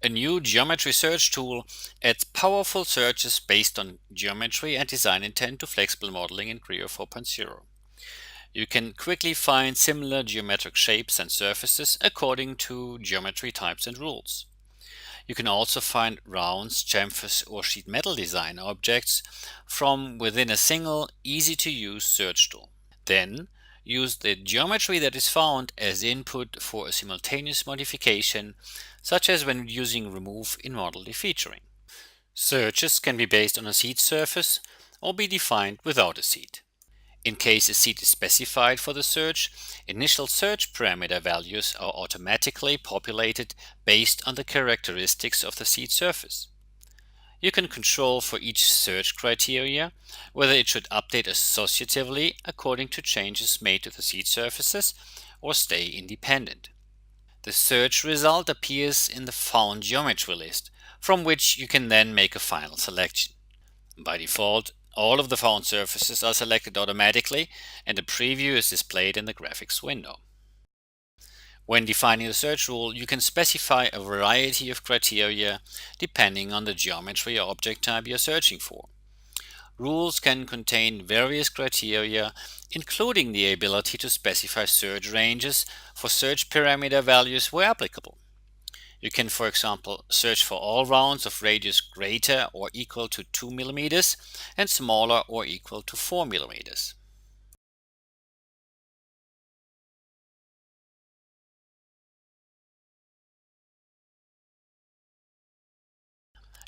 A new geometry search tool adds powerful searches based on geometry and design intent to flexible modeling in Creo 4.0. You can quickly find similar geometric shapes and surfaces according to geometry types and rules. You can also find rounds, chamfers, or sheet metal design objects from within a single, easy-to-use search tool. Then, use the geometry that is found as input for a simultaneous modification, such as when using remove in model defeaturing. Searches can be based on a seed surface or be defined without a seed. In case a seed is specified for the search, initial search parameter values are automatically populated based on the characteristics of the seed surface. You can control for each search criteria whether it should update associatively according to changes made to the seed surfaces or stay independent. The search result appears in the found geometry list, from which you can then make a final selection. By default, all of the found surfaces are selected automatically and a preview is displayed in the graphics window. When defining the search rule, you can specify a variety of criteria depending on the geometry or object type you're searching for. Rules can contain various criteria, including the ability to specify search ranges for search parameter values where applicable. You can, for example, search for all rounds of radius greater or equal to 2 mm and smaller or equal to 4 mm.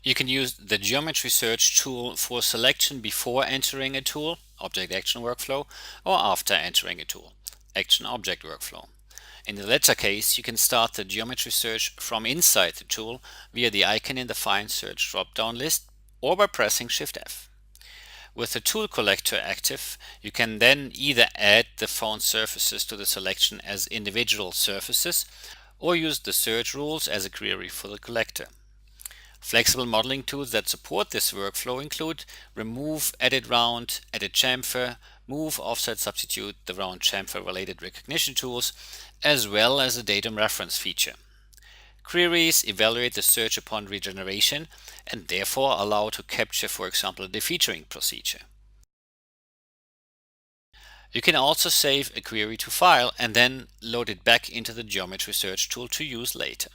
You can use the geometry search tool for selection before entering a tool, object action workflow, or after entering a tool, action object workflow. In the latter case, you can start the geometry search from inside the tool via the icon in the Find Search drop-down list or by pressing Shift F. With the tool collector active, you can then either add the found surfaces to the selection as individual surfaces or use the search rules as a query for the collector. Flexible modeling tools that support this workflow include remove, edit round, edit chamfer, move, offset, substitute, the round chamfer related recognition tools, as well as the datum reference feature. Queries evaluate the search upon regeneration and therefore allow to capture, for example, a defeaturing procedure. You can also save a query to file and then load it back into the geometry search tool to use later.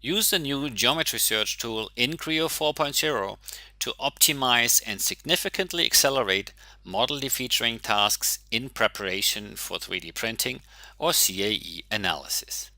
Use the new geometry search tool in Creo 4.0 to optimize and significantly accelerate model defeaturing tasks in preparation for 3D printing or CAE analysis.